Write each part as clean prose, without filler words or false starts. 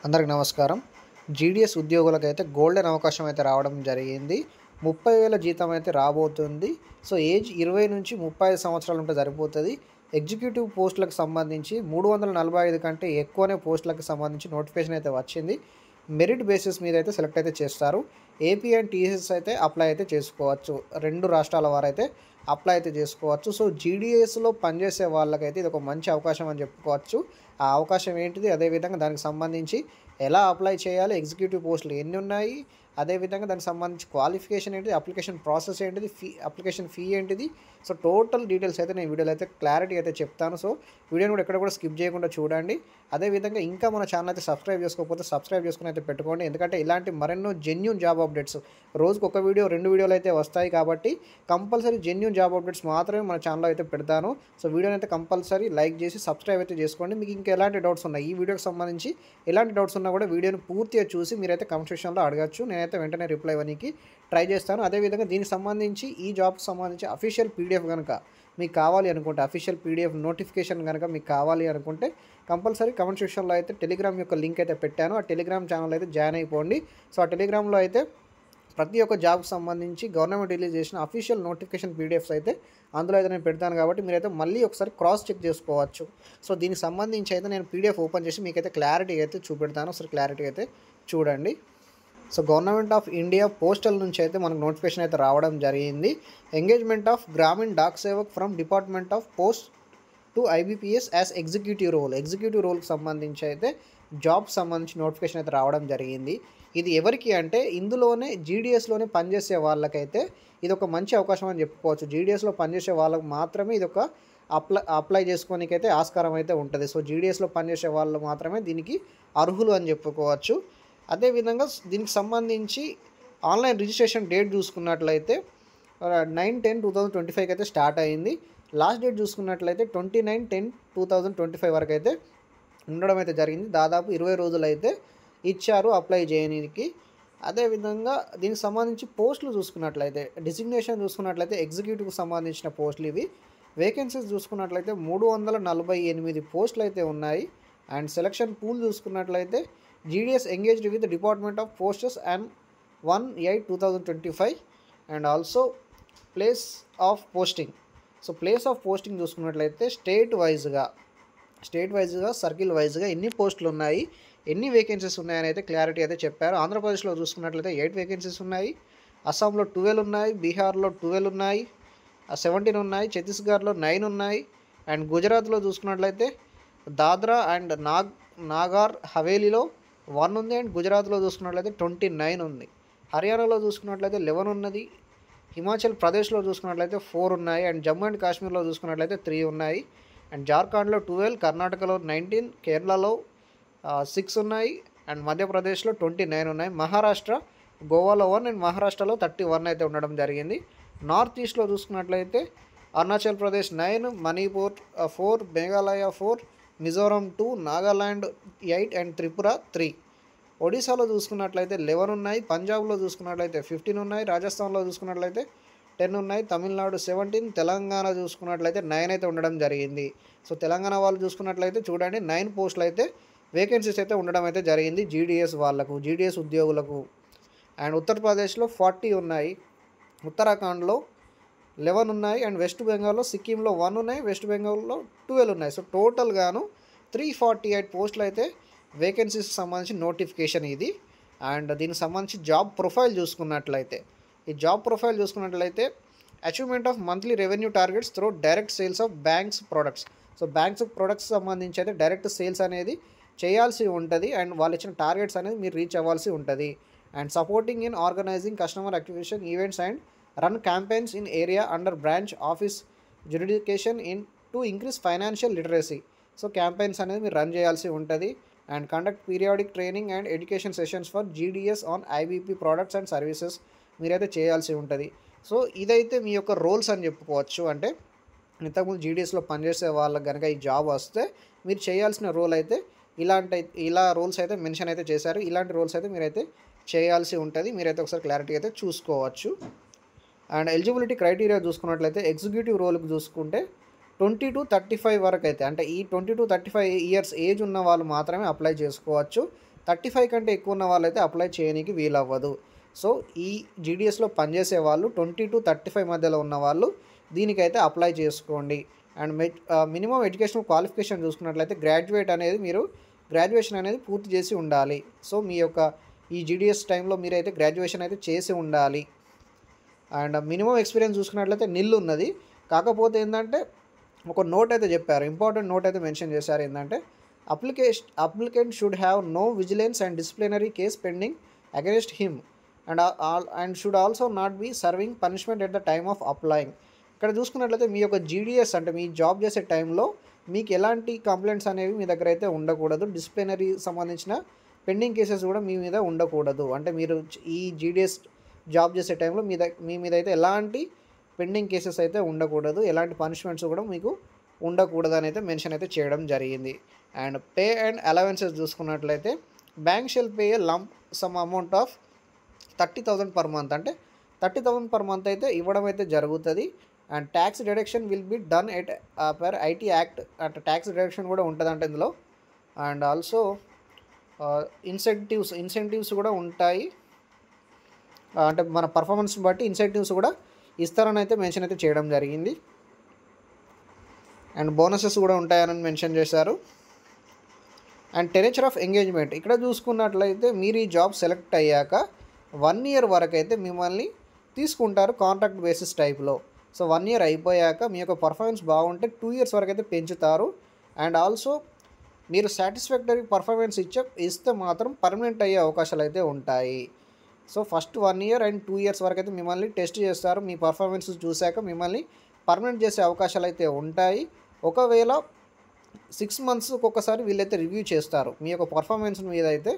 అందరికి నమస్కారం. GDS ఉద్యోగులకైతే golden అవకాశం అయితే రావడం జరిగింది. 30,000 జీతం అయితే రాబోతుంది. సో, ఏజ్ 20-35 సంవత్సరాలు ఉంటే సరిపోతది. ఎగ్జిక్యూటివ్ పోస్టులకు సంబంధించి 345 కంటే ఎక్కువనే పోస్టులకు సంబంధించి నోటిఫికేషన్ అయితే వచ్చింది. మెరిట్ బేసిస్ మీద అయితే సెలెక్ట్ అయితే చేస్తారు. ఏపీ అండ్ టీఎస్ అయితే అప్లై అయితే చేసుకోవచ్చు. 2 రాష్ట్రాల వారైతే అప్లై అయితే చేసుకోవచ్చు. సో, జీడీఎస్‌లో పనిచేసే వాళ్ళకైతే ఇది ఒక మంచి అవకాశం అని చెప్పుకోవచ్చు. ఆ అవకాశం ఏంటిది? అదేవిధంగా దానికి సంబంధించి ఎలా అప్లై చేయాలి? ఎగ్జిక్యూటివ్ పోస్టులు ఎన్నున్నాయి? అదేవిధంగా దానికి సంబంధించి క్వాలిఫికేషన్ ఏంటిది? అప్లికేషన్ ప్రాసెస్ ఏంటిది? అప్లికేషన్ ఫీ ఏంటిది? సో, టోటల్ డీటెయిల్స్ అయితే నేను వీడియోలో అయితే క్లారిటీ అయితే చెప్తాను. సో, వీడియోని కూడా ఎక్కడ కూడా స్కిప్ చేయకుండా చూడండి. అదేవిధంగా ఇంకా మన ఛానల్ అయితే సబ్స్క్రైబ్ చేసుకోకపోతే సబ్స్క్రైబ్ చేసుకొని అయితే పెట్టుకోండి. ఎందుకంటే ఇలాంటి మరెన్నో జెన్యూన్ జాబ్ అప్డేట్స్ రోజుకు ఒక వీడియో, 2 వీడియోలు అయితే వస్తాయి కాబట్టి కంపల్సరీ జెన్యూన్ జాబ్ అప్డేట్స్ మాత్రమే మన ఛానల్లో అయితే పెడతాను. సో, వీడియోని అయితే కంపల్సరీ లైక్ చేసి సబ్స్క్రైబ్ అయితే చేసుకోండి. మీకు ఇంకా ఎలాంటి డౌట్స్ ఉన్నాయి, ఈ వీడియోకి సంబంధించి ఎలాంటి డౌట్స్ ఉన్నా కూడా వీడియోని పూర్తిగా చూసి మీరైతే కామెంట్ సెక్షన్లో అడగచ్చు. నేనైతే వెంటనే రిప్లై ఇవ్వడానికి ట్రై చేస్తాను. అదేవిధంగా దీనికి సంబంధించి ఈ జాబ్కి సంబంధించి అఫీషియల్ పీడిఎఫ్ కనుక మీకు కావాలి అనుకుంటే, అఫీషియల్ పీడిఎఫ్ నోటిఫికేషన్ కనుక మీకు కావాలి అనుకుంటే కంపల్సరీ కామెంట్ సెక్షన్లో అయితే టెలిగ్రామ్ యొక్క లింక్ అయితే పెట్టాను. ఆ టెలిగ్రామ్ ఛానల్ అయితే జాయిన్ అయిపోండి. సో, ఆ టెలిగ్రామ్లో అయితే ప్రతి ఒక్క జాబ్కి సంబంధించి గవర్నమెంట్ రిలీజ్ చేసిన అఫీషియల్ నోటిఫికేషన్ పీడిఎఫ్స్ అయితే అందులో అయితే నేను పెడతాను కాబట్టి మీరైతే మళ్ళీ ఒకసారి క్రాస్ చెక్ చేసుకోవచ్చు. సో, దీనికి సంబంధించి అయితే నేను పీడిఎఫ్ ఓపెన్ చేసి మీకైతే క్లారిటీ అయితే చూపెడతాను. ఒకసారి క్లారిటీ అయితే చూడండి. So, government of India postal నుంచి అయితే మనకు నోటిఫికేషన్ అయితే రావడం జరిగింది. Engagement of Gramin Dak Sevak from department of post to IBPS as executive role. Executive రోల్కి సంబంధించి అయితే జాబ్ సంబంధించి నోటిఫికేషన్ అయితే రావడం జరిగింది. ఇది ఎవరికి అంటే ఇందులోనే జీడీఎస్లోనే పనిచేసే వాళ్ళకైతే ఇది ఒక మంచి అవకాశం అని చెప్పుకోవచ్చు. జీడీఎస్లో పనిచేసే వాళ్ళకు మాత్రమే ఇది ఒక అప్లై చేసుకోనికైతే ఆస్కారం అయితే ఉంటుంది. సో, జీడీఎస్లో పనిచేసే వాళ్ళు మాత్రమే దీనికి అర్హులు అని చెప్పుకోవచ్చు. అదేవిధంగా దీనికి సంబంధించి ఆన్లైన్ రిజిస్ట్రేషన్ డేట్ చూసుకున్నట్లయితే 9/10/2025 అయితే స్టార్ట్ అయింది. లాస్ట్ డేట్ చూసుకున్నట్లయితే 29/10/2025 వరకు అయితే ఉండడం అయితే జరిగింది. దాదాపు 20 రోజులు అయితే ఇచ్చారు అప్లై చేయడానికి. అదేవిధంగా దీనికి సంబంధించి పోస్టులు చూసుకున్నట్లయితే డిజిగ్నేషన్ చూసుకున్నట్లయితే ఎగ్జిక్యూటివ్కి సంబంధించిన పోస్టులు ఇవి. వేకెన్సీస్ చూసుకున్నట్లయితే 348 పోస్టులు అయితే ఉన్నాయి. అండ్ సెలక్షన్ పూల్ చూసుకున్నట్లయితే GDS engaged with department of posts and 1/8/2025 and also place of posting. So, place of posting చూసుకున్నట్లయితే స్టేట్ వైజ్గా సర్కిల్ వైజ్గా ఎన్ని పోస్టులు ఉన్నాయి, ఎన్ని వేకెన్సీస్ ఉన్నాయని అయితే క్లారిటీ అయితే చెప్పారు. ఆంధ్రప్రదేశ్లో చూసుకున్నట్లయితే 8 వేకెన్సీస్ ఉన్నాయి, అస్సాంలో 12 ఉన్నాయి, బీహార్లో 12 ఉన్నాయి, 17 ఉన్నాయి, ఛత్తీస్గఢ్లో 9 ఉన్నాయి, అండ్ గుజరాత్లో చూసుకున్నట్లయితే దాద్రా అండ్ నాగర్ హవేలీలో 1 ఉంది, అండ్ గుజరాత్లో చూసుకున్నట్లయితే 29 ఉంది. హర్యానాలో చూసుకున్నట్లయితే 11 ఉన్నది, హిమాచల్ ప్రదేశ్లో చూసుకున్నట్లయితే 4 ఉన్నాయి, అండ్ జమ్మూ అండ్ కాశ్మీర్లో చూసుకున్నట్లయితే 3 ఉన్నాయి, అండ్ జార్ఖండ్లో 12, కర్ణాటకలో 19, కేరళలో 6 ఉన్నాయి, అండ్ మధ్యప్రదేశ్లో 29 ఉన్నాయి. మహారాష్ట్ర, గోవాలో 1 అండ్ మహారాష్ట్రలో 31 అయితే ఉండడం జరిగింది. నార్త్ ఈస్ట్లో చూసుకున్నట్లయితే అరుణాచల్ ప్రదేశ్ 9, మణిపూర్ 4, మేఘాలయ 4, మిజోరం 2, నాగాలాండ్ 8 అండ్ త్రిపుర 3. ఒడిశాలో చూసుకున్నట్లయితే 11 ఉన్నాయి, పంజాబ్లో చూసుకున్నట్లయితే 15 ఉన్నాయి, రాజస్థాన్లో చూసుకున్నట్లయితే 10 ఉన్నాయి, తమిళనాడు 17, తెలంగాణ చూసుకున్నట్లయితే 9 అయితే ఉండడం జరిగింది. సో, తెలంగాణ వాళ్ళు చూసుకున్నట్లయితే చూడండి 9 పోస్టులు అయితే వేకెన్సీస్ అయితే ఉండడం అయితే జరిగింది జీడీఎస్ వాళ్ళకు, జీడీఎస్ ఉద్యోగులకు. అండ్ ఉత్తరప్రదేశ్లో 40 ఉన్నాయి, ఉత్తరాఖండ్లో 11 ఉన్నాయి, అండ్ వెస్ట్ బెంగాల్లో సిక్కింలో 1 ఉన్నాయి, వెస్ట్ బెంగాల్లో 12 ఉన్నాయి. సో, టోటల్గాను 348 పోస్టులు అయితే వేకెన్సీస్కి సంబంధించి నోటిఫికేషన్ ఇది. అండ్ దీనికి సంబంధించి జాబ్ ప్రొఫైల్ చూసుకున్నట్లయితే achievement of monthly revenue targets through direct sales of banks products. So, banks products సంబంధించి అయితే డైరెక్ట్ సేల్స్ అనేది చేయాల్సి ఉంటుంది, అండ్ వాళ్ళు ఇచ్చిన టార్గెట్స్ అనేది మీరు రీచ్ అవ్వాల్సి ఉంటుంది. And supporting in organising customer acquisition events and run campaigns in area under branch office jurisdiction in to increase financial literacy. So, campaigns అనేది మీరు రన్ చేయాల్సి ఉంటుంది. And conduct periodic training and education sessions for GDS on IBP products and services మీరైతే చేయాల్సి ఉంటుంది. So, ఇదైతే మీ యొక్క roles అని చెప్పుకోవచ్చు. అంటే ఇంతకుముందు జీడీఎస్లో పనిచేసే వాళ్ళకి కనుక ఈ జాబ్ వస్తే మీరు చేయాల్సిన రోల్ అయితే ఇలా రోల్స్ అయితే మెన్షన్ అయితే చేశారు. ఇలాంటి రోల్స్ అయితే మీరైతే చేయాల్సి ఉంటుంది. మీరైతే ఒకసారి క్లారిటీ అయితే చూసుకోవచ్చు. అండ్ ఎలిజిబిలిటీ క్రైటీరియా చూసుకున్నట్లయితే ఎగ్జిక్యూటివ్ రోల్కి చూసుకుంటే 20-35 వరకు అయితే, అంటే ఈ 20-35 ఇయర్స్ ఏజ్ ఉన్న వాళ్ళు మాత్రమే అప్లై చేసుకోవచ్చు. 35 కంటే ఎక్కువ ఉన్న వాళ్ళైతే అప్లై చేయనీకి వీలవ్వదు. సో ఈ జీడీఎస్లో పనిచేసే వాళ్ళు 20-35 మధ్యలో ఉన్న వాళ్ళు దీనికైతే అప్లై చేసుకోండి. అండ్ మినిమం ఎడ్యుకేషనల్ క్వాలిఫికేషన్ చూసుకున్నట్లయితే గ్రాడ్యుయేషన్ అనేది పూర్తి చేసి ఉండాలి. సో మీ యొక్క ఈ జీడీఎస్ టైంలో మీరైతే గ్రాడ్యుయేషన్ అయితే చేసి ఉండాలి. అండ్ మినిమం ఎక్స్పీరియన్స్ చూసుకున్నట్లయితే నిల్ ఉన్నది. కాకపోతే ఏంటంటే ఒక నోట్ అయితే చెప్పారు, ఇంపార్టెంట్ నోట్ అయితే మెన్షన్ చేశారు. ఏంటంటే applicant should have no vigilance and disciplinary case pending against him and should also not be serving punishment at the time of applying. ఇక్కడ చూసుకున్నట్లయితే మీ యొక్క జీడీఎస్ అంటే మీ జాబ్ చేసే టైంలో మీకు ఎలాంటి కంప్లైంట్స్ అనేవి మీ దగ్గర అయితే ఉండకూడదు. డిసిప్లినరీ సంబంధించిన పెండింగ్ కేసెస్ కూడా మీ మీద ఉండకూడదు. అంటే మీరు ఈ జీడీఎస్ జాబ్ చేసే టైంలో మీ మీద అయితే ఎలాంటి పెండింగ్ కేసెస్ అయితే ఉండకూడదు, ఎలాంటి పనిష్మెంట్స్ కూడా మీకు ఉండకూడదు అని అయితే మెన్షన్ అయితే చేయడం జరిగింది. అండ్ పే అండ్ అలవెన్సెస్ చూసుకున్నట్లయితే bank shall pay a lump sum amount of 30,000 per month, అంటే 30,000 పర్ మంత్ అయితే ఇవ్వడం అయితే జరుగుతుంది. And tax deduction will be done at per IT act, అంటే ట్యాక్స్ డిడక్షన్ కూడా ఉంటుంది అంటే ఇందులో. అండ్ ఆల్సో ఇన్సెంటివ్స్ కూడా ఉంటాయి, అంటే మన పర్ఫార్మెన్స్ బట్టి ఇన్సెంటివ్స్ కూడా ఇస్తారని అయితే మెన్షన్ అయితే చేయడం జరిగింది. అండ్ బోనసెస్ కూడా ఉంటాయని మెన్షన్ చేశారు. అండ్ టెనేచర్ ఆఫ్ ఎంగేజ్మెంట్ ఇక్కడ చూసుకున్నట్లయితే మీరు ఈ జాబ్ సెలెక్ట్ అయ్యాక 1 ఇయర్ వరకు అయితే మిమ్మల్ని తీసుకుంటారు కాంట్రాక్ట్ బేసిస్ టైప్లో. సో 1 ఇయర్ అయిపోయాక మీ యొక్క పర్ఫార్మెన్స్ బాగుంటే 2 ఇయర్స్ వరకు అయితే పెంచుతారు. అండ్ ఆల్సో మీరు సాటిస్ఫాక్టరీ పర్ఫార్మెన్స్ ఇస్తే మాత్రం పర్మనెంట్ అయ్యే అవకాశాలు అయితే ఉంటాయి. So first 1 year and 2 years వరకు అయితే మిమ్మల్ని టెస్ట్ చేస్తారు. మీ పర్ఫార్మెన్స్ చూశాక మిమ్మల్ని పర్మనెంట్ చేసే అవకాశాలు అయితే ఉంటాయి. ఒకవేళ 6 మంత్స్కి ఒకసారి వీళ్ళైతే రివ్యూ చేస్తారు. మీ యొక్క పర్ఫార్మెన్స్ మీద అయితే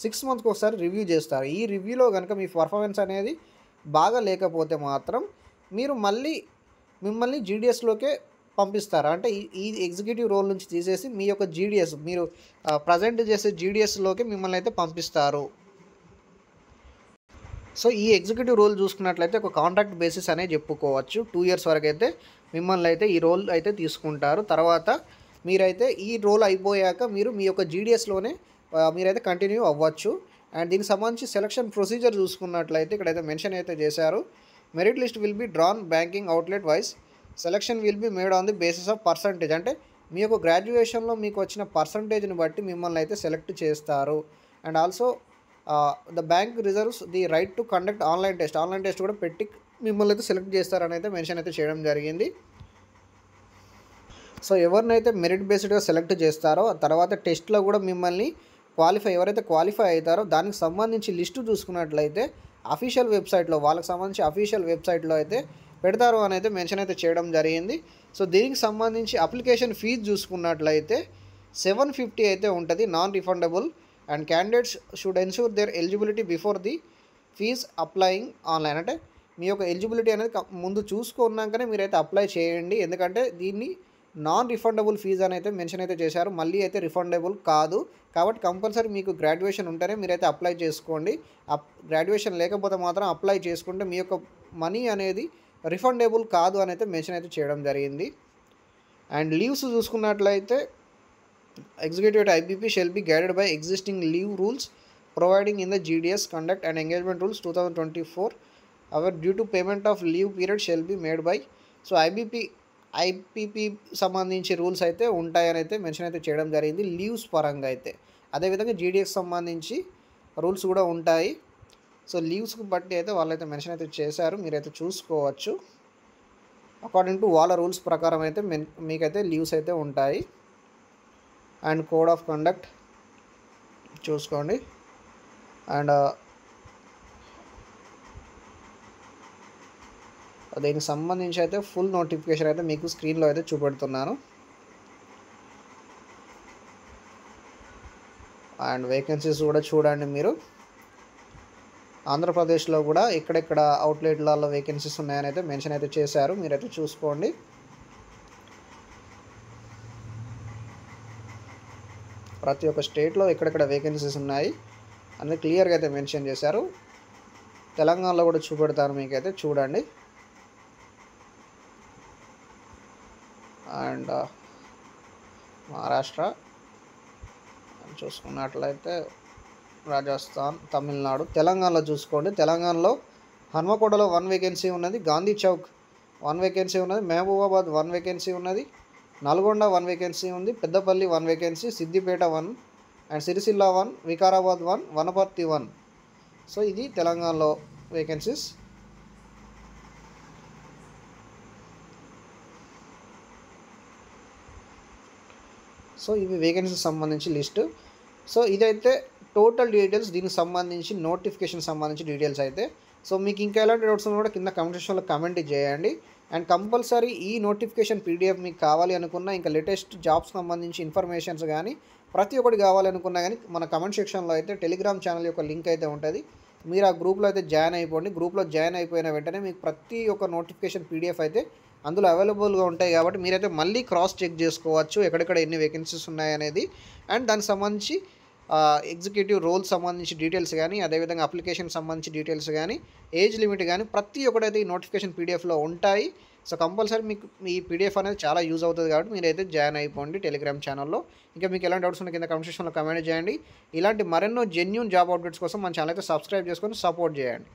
6 మంత్స్కి ఒకసారి రివ్యూ చేస్తారు. ఈ రివ్యూలో కనుక మీ పర్ఫార్మెన్స్ అనేది బాగా లేకపోతే మాత్రం మిమ్మల్ని జీడీఎస్లోకే పంపిస్తారు. అంటే ఈ ఎగ్జిక్యూటివ్ రోల్ నుంచి తీసేసి మీ యొక్క జీడీఎస్ మీరు ప్రజెంట్ చేసే జీడీఎస్లోకి మిమ్మల్ని అయితే పంపిస్తారు. సో ఈ ఎగ్జిక్యూటివ్ రోల్ చూసుకున్నట్లయితే ఒక కాంట్రాక్ట్ బేసిస్ అనే చెప్పుకోవచ్చు. 2 ఇయర్స్ వరకు అయితే మిమ్మల్ని అయితే ఈ రోల్ అయితే తీసుకుంటారు. తర్వాత మీరైతే ఈ రోల్ అయిపోయాక మీరు మీ యొక్క జీడీఎస్లోనే మీరైతే కంటిన్యూ అవ్వచ్చు. అండ్ దీనికి సంబంధించి సెలక్షన్ ప్రొసీజర్ చూసుకున్నట్లయితే ఇక్కడైతే మెన్షన్ అయితే చేశారు. Merit list will be drawn banking outlet wise, selection will be made on the basis of percentage, అంటే మీ యొక్క గ్రాడ్యుయేషన్లో మీకు వచ్చిన పర్సంటేజ్ని బట్టి మిమ్మల్ని అయితే సెలెక్ట్ చేస్తారు. And also the bank reserves the right to conduct online test కూడా పెట్టి మిమ్మల్ని అయితే సెలెక్ట్ చేస్తారని అయితే మెన్షన్ అయితే చేయడం జరిగింది. సో ఎవరినైతే మెరిట్ బేస్డ్గా సెలెక్ట్ చేస్తారో ఆ తర్వాత టెస్ట్లో కూడా మిమ్మల్ని ఎవరైతే క్వాలిఫై అవుతారో దానికి సంబంధించి లిస్టు చూసుకున్నట్లయితే అఫీషియల్ వెబ్సైట్లో వాళ్ళకి సంబంధించి అఫీషియల్ వెబ్సైట్లో అయితే పెడతారు అని అయితే మెన్షన్ అయితే చేయడం జరిగింది. సో దీనికి సంబంధించి అప్లికేషన్ ఫీజు చూసుకున్నట్లయితే 750 అయితే ఉంటుంది, non refundable. And candidates should ensure their eligibility before the fees applying online, అంటే మీ యొక్క ఎలిజిబిలిటీ అనేది ముందు చూసుకున్నాకనే మీరైతే అప్లై చేయండి. ఎందుకంటే దీన్ని నాన్ రిఫండబుల్ ఫీజు అని అయితే మెన్షన్ అయితే చేశారు, మళ్ళీ అయితే రిఫండబుల్ కాదు. కాబట్టి కంపల్సరీ మీకు గ్రాడ్యుయేషన్ ఉంటేనే మీరైతే అప్లై చేసుకోండి. గ్రాడ్యుయేషన్ లేకపోతే మాత్రం అప్లై చేసుకుంటే మీ యొక్క మనీ అనేది రిఫండబుల్ కాదు అని అయితే మెన్షన్ అయితే చేయడం జరిగింది. అండ్ లీవ్స్ చూసుకున్నట్లయితే executive at IBP shall be guided by existing leave rules providing in the GDS conduct and engagement rules 2024. Our due to payment of leave period shall be made by. So IPP సంబంధించి rules అయితే ఉంటాయని అయితే mention అయితే చేయడం జరిగింది leaves పరంగా అయితే. అదేవిధంగా జీడీఎస్ సంబంధించి రూల్స్ కూడా ఉంటాయి. సో లీవ్స్కి బట్టి అయితే వాళ్ళైతే మెన్షన్ అయితే చేశారు, మీరైతే చూసుకోవచ్చు. అకార్డింగ్ టు వాళ్ళ రూల్స్ ప్రకారం అయితే మీకైతే లీవ్స్ అయితే ఉంటాయి. అండ్ కోడ్ ఆఫ్ కండక్ట్ చూసుకోండి. అండ్ దీనికి సంబంధించి అయితే ఫుల్ నోటిఫికేషన్ అయితే మీకు స్క్రీన్లో అయితే చూపెడుతున్నాను. అండ్ వేకెన్సీస్ కూడా చూడండి మీరు. ఆంధ్రప్రదేశ్లో కూడా ఎక్కడెక్కడ అవుట్లెట్లలో వేకెన్సీస్ ఉన్నాయని అయితే మెన్షన్ అయితే చేశారు, మీరైతే చూసుకోండి. ప్రతి ఒక్క స్టేట్లో ఎక్కడెక్కడ వేకెన్సీస్ ఉన్నాయి అనేది క్లియర్గా అయితే మెన్షన్ చేశారు. తెలంగాణలో కూడా చూపెడతాను మీకైతే చూడండి. అండ్ మహారాష్ట్ర చూసుకున్నట్లయితే రాజస్థాన్, తమిళనాడు. తెలంగాణలో చూసుకోండి, తెలంగాణలో హన్మకొండలో 1 వేకెన్సీ ఉన్నది, గాంధీ చౌక్ 1 వేకెన్సీ ఉన్నది, మహబూబాబాద్ 1 వేకెన్సీ ఉన్నది, నల్గొండ 1 వేకెన్సీ ఉంది, Peddapalli 1 vacancy, Siddipet 1 and Sircilla 1, Vikarabad 1, Wanaparthy 1. So ఇది తెలంగాణలో వేకెన్సీస్. సో ఇవి వేకెన్సీకి సంబంధించి లిస్టు. సో ఇదైతే టోటల్ డీటెయిల్స్, దీనికి సంబంధించి నోటిఫికేషన్ సంబంధించి డీటెయిల్స్ అయితే. సో మీకు ఇంకా ఎలాంటి డౌట్స్ ఉన్నా కూడా కింద కామెంట్ సెక్షన్లో కామెంట్ చేయండి. అండ్ కంపల్సరీ ఈ నోటిఫికేషన్ పీడిఎఫ్ మీకు కావాలి అనుకున్నా, ఇంకా లేటెస్ట్ జాబ్స్ సంబంధించి ఇన్ఫర్మేషన్స్ కానీ ప్రతి ఒక్కటి కావాలనుకున్నా కానీ మన కామెంట్ సెక్షన్లో అయితే టెలిగ్రామ్ ఛానల్ యొక్క లింక్ అయితే ఉంటుంది. మీరు ఆ గ్రూప్లో అయితే జాయిన్ అయిపోండి. గ్రూప్లో జాయిన్ అయిపోయిన వెంటనే మీకు ప్రతి ఒక్క నోటిఫికేషన్ పీడిఎఫ్ అయితే అందులో అవైలబుల్గా ఉంటాయి. కాబట్టి మీరైతే మళ్ళీ క్రాస్ చెక్ చేసుకోవచ్చు ఎక్కడెక్కడ ఎన్ని వేకెన్సీస్ ఉన్నాయనేది. అండ్ దానికి సంబంధించి ఎగ్జిక్యూటివ్ రోల్స్ సంబంధించి డీటెయిల్స్ కానీ, అదేవిధంగా అప్లికేషన్ సంబంధించి డీటెయిల్స్ కానీ, ఏజ్ లిమిట్ కానీ ప్రతి ఒక్కటైతే ఈ నోటిఫికేషన్ పీడిఎఫ్లో ఉంటాయి. సో కంపల్సరీ మీకు ఈ పీడిఎఫ్ అనేది చాలా యూజ్ అవుతుంది. కాబట్టి మీరైతే జాయిన్ అయిపోండి టెలిగ్రామ్ ఛానల్లో. ఇంకా మీకు ఎలాంటి డౌట్స్ ఉన్న కింద కామెంట్ సెక్షన్లో కామెంట్ చేయండి. ఇలాంటి మరెన్నో జెన్యూన్ జాబ్ అప్డేట్స్ కోసం మన ఛానల్ అయితే సబ్స్క్రైబ్ చేసుకొని సపోర్ట్ చేయండి.